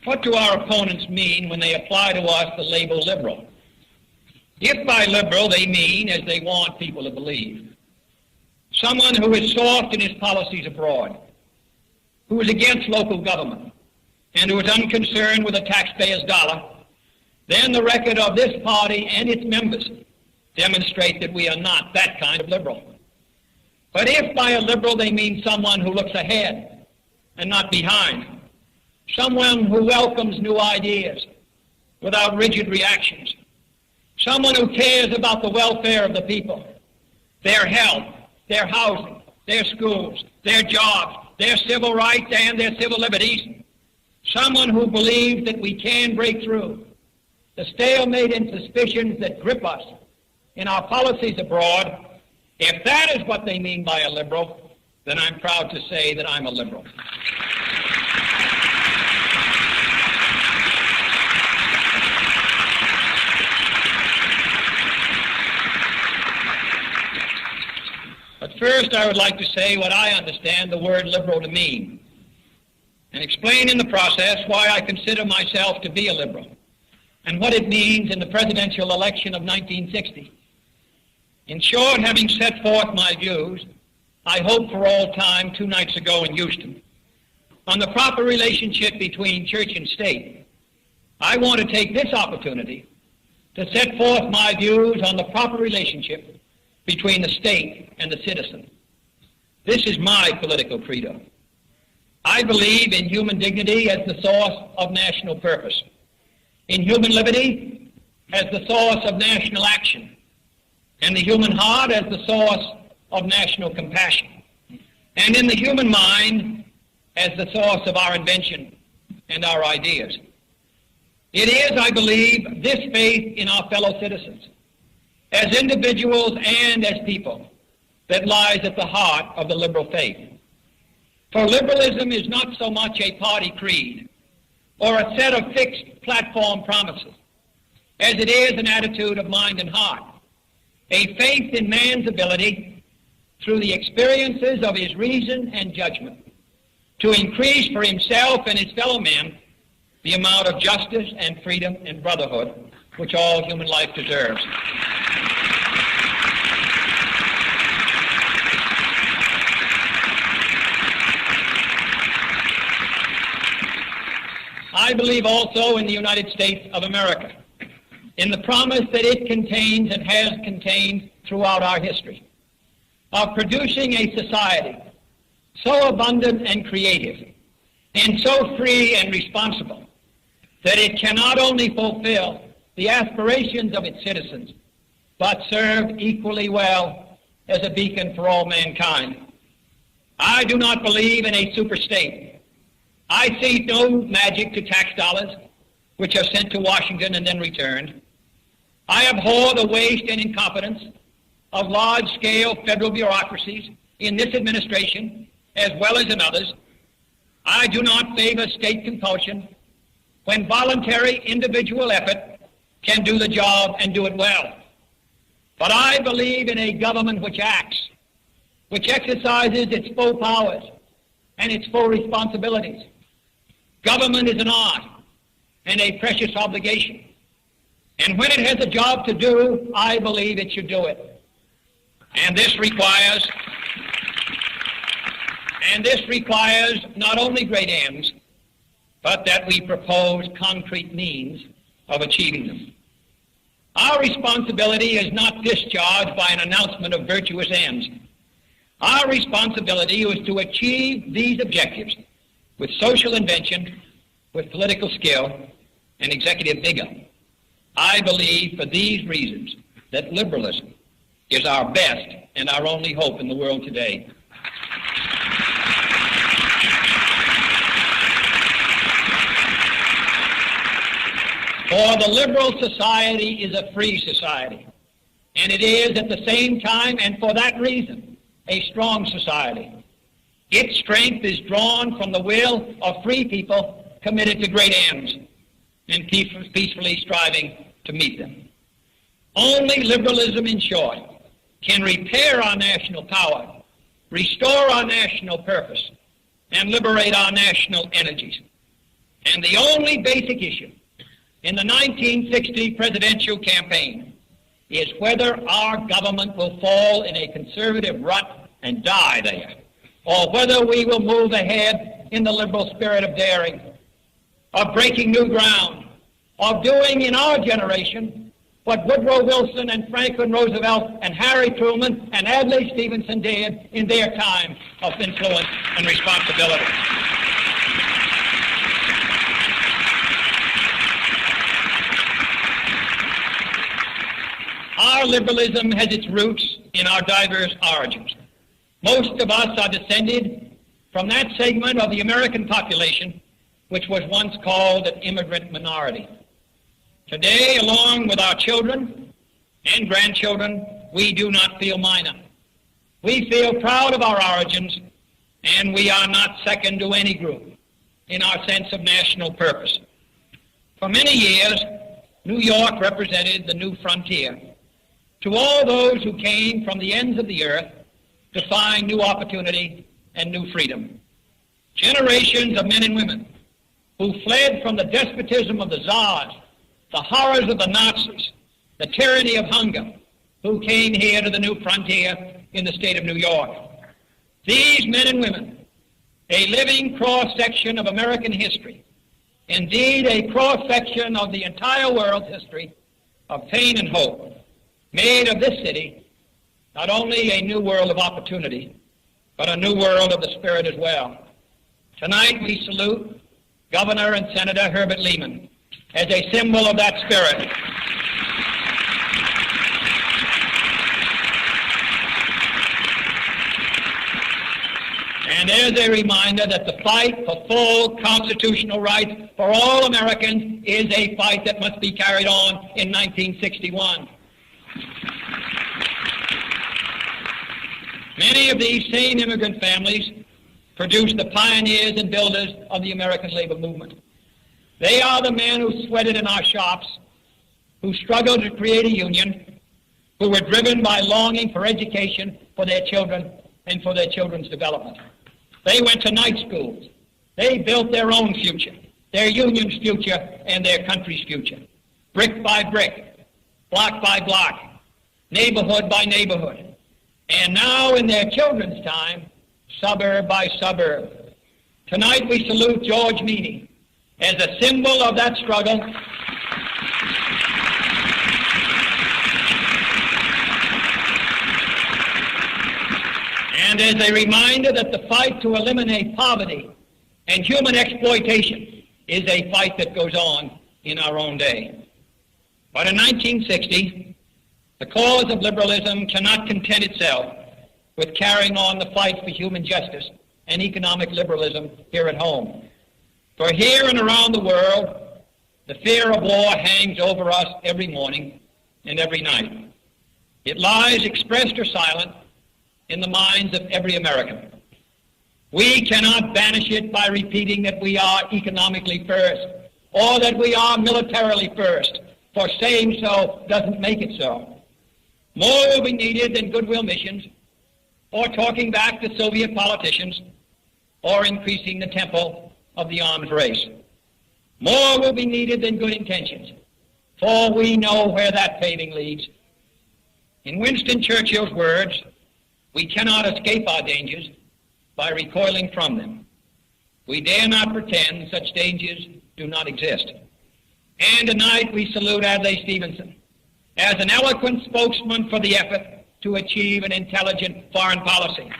What do our opponents mean when they apply to us the label liberal? If by liberal they mean, as they want people to believe, someone who is soft in his policies abroad, who is against local government, and who is unconcerned with the taxpayer's dollar, then the record of this party and its members demonstrate that we are not that kind of liberal. But if by a liberal they mean someone who looks ahead and not behind, someone who welcomes new ideas without rigid reactions, someone who cares about the welfare of the people, their health, their housing, their schools, their jobs, their civil rights and their civil liberties, someone who believes that we can break through the stalemate and suspicions that grip us in our policies abroad. If that is what they mean by a liberal, then I'm proud to say that I'm a liberal. But first, I would like to say what I understand the word liberal to mean, and explain in the process why I consider myself to be a liberal, and what it means in the presidential election of 1960. In short, having set forth my views, I hope for all time 2 nights ago in Houston, on the proper relationship between church and state, I want to take this opportunity to set forth my views on the proper relationship between the state and the citizen. This is my political credo. I believe in human dignity as the source of national purpose, in human liberty as the source of national action, and the human heart as the source of national compassion, and in the human mind as the source of our invention and our ideas. It is, I believe, this faith in our fellow citizens, as individuals and as people, that lies at the heart of the liberal faith. For liberalism is not so much a party creed or a set of fixed platform promises, as it is an attitude of mind and heart, a faith in man's ability, through the experiences of his reason and judgment, to increase for himself and his fellow men the amount of justice and freedom and brotherhood which all human life deserves. I believe also in the United States of America, in the promise that it contains and has contained throughout our history, of producing a society so abundant and creative, and so free and responsible, that it can not only fulfill the aspirations of its citizens, but serve equally well as a beacon for all mankind. I do not believe in a superstate. I see no magic to tax dollars, which are sent to Washington and then returned. I abhor the waste and incompetence of large-scale federal bureaucracies in this administration, as well as in others. I do not favor state compulsion when voluntary individual effort can do the job and do it well. But I believe in a government which acts, which exercises its full powers and its full responsibilities. Government is an art and a precious obligation. And when it has a job to do, I believe it should do it. And this requires not only great ends, but that we propose concrete means of achieving them. Our responsibility is not discharged by an announcement of virtuous ends. Our responsibility is to achieve these objectives with social invention, with political skill, and executive vigor. I believe for these reasons that liberalism is our best and our only hope in the world today. For the liberal society is a free society, and it is at the same time, and for that reason, a strong society. Its strength is drawn from the will of free people committed to great ends and peacefully striving to meet them. Only liberalism, in short, can repair our national power, restore our national purpose, and liberate our national energies. And the only basic issue in the 1960 presidential campaign is whether our government will fall in a conservative rut and die there, or whether we will move ahead in the liberal spirit of daring, of breaking new ground, of doing in our generation what Woodrow Wilson and Franklin Roosevelt and Harry Truman and Adlai Stevenson did in their time of influence and responsibility. Our liberalism has its roots in our diverse origins. Most of us are descended from that segment of the American population which was once called an immigrant minority. Today, along with our children and grandchildren, we do not feel minor. We feel proud of our origins, and we are not second to any group in our sense of national purpose. For many years, New York represented the new frontier to all those who came from the ends of the earth to find new opportunity and new freedom. Generations of men and women who fled from the despotism of the czars, the horrors of the Nazis, the tyranny of hunger, who came here to the new frontier in the state of New York. These men and women, a living cross-section of American history, indeed a cross-section of the entire world's history of pain and hope, made of this city not only a new world of opportunity, but a new world of the spirit as well. Tonight we salute Governor and Senator Herbert Lehman as a symbol of that spirit. And as a reminder that the fight for full constitutional rights for all Americans is a fight that must be carried on in 1961. Many of these same immigrant families produced the pioneers and builders of the American labor movement. They are the men who sweated in our shops, who struggled to create a union, who were driven by longing for education for their children and for their children's development. They went to night schools. They built their own future, their union's future and their country's future, brick by brick, block by block, neighborhood by neighborhood. And now in their children's time, suburb by suburb. Tonight we salute George Meany as a symbol of that struggle and as a reminder that the fight to eliminate poverty and human exploitation is a fight that goes on in our own day. But in 1960, the cause of liberalism cannot content itself with carrying on the fight for human justice and economic liberalism here at home. For here and around the world, the fear of war hangs over us every morning and every night. It lies expressed or silent in the minds of every American. We cannot banish it by repeating that we are economically first or that we are militarily first, for saying so doesn't make it so. More will be needed than goodwill missions, or talking back to Soviet politicians, or increasing the tempo of the arms race. More will be needed than good intentions, for we know where that paving leads. In Winston Churchill's words, we cannot escape our dangers by recoiling from them. We dare not pretend such dangers do not exist. And tonight we salute Adlai Stevenson as an eloquent spokesman for the effort to achieve an intelligent foreign policy.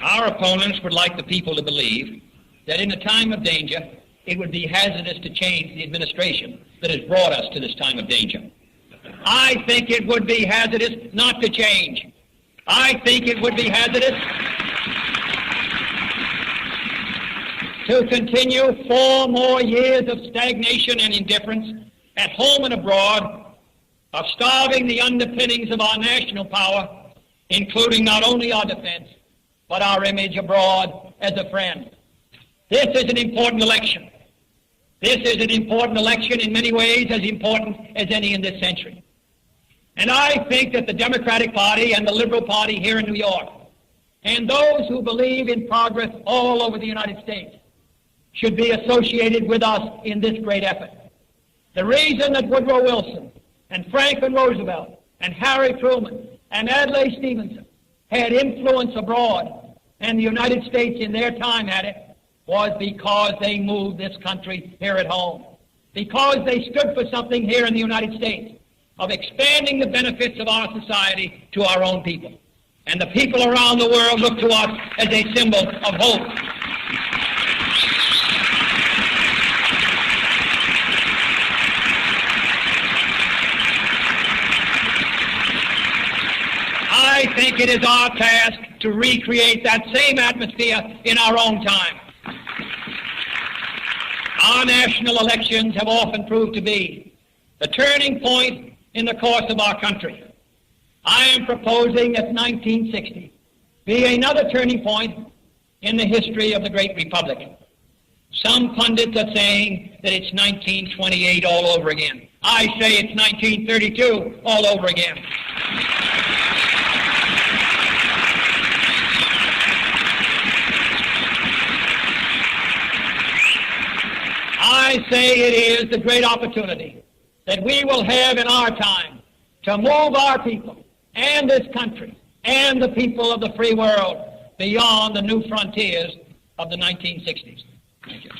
Our opponents would like the people to believe that in a time of danger, it would be hazardous to change the administration that has brought us to this time of danger. I think it would be hazardous not to change. I think it would be hazardous to continue 4 more years of stagnation and indifference at home and abroad, of starving the underpinnings of our national power, including not only our defense, but our image abroad as a friend. This is an important election. This is an important election in many ways, as important as any in this century. And I think that the Democratic Party and the Liberal Party here in New York, and those who believe in progress all over the United States, should be associated with us in this great effort. The reason that Woodrow Wilson and Franklin Roosevelt and Harry Truman and Adlai Stevenson had influence abroad and the United States in their time had it was because they moved this country here at home, because they stood for something here in the United States of expanding the benefits of our society to our own people. And the people around the world look to us as a symbol of hope. I think it is our task to recreate that same atmosphere in our own time. Our national elections have often proved to be the turning point in the course of our country. I am proposing that 1960 be another turning point in the history of the great republic. Some pundits are saying that it's 1928 all over again. I say it's 1932 all over again. I say it is the great opportunity that we will have in our time to move our people and this country and the people of the free world beyond the new frontiers of the 1960s. Thank you.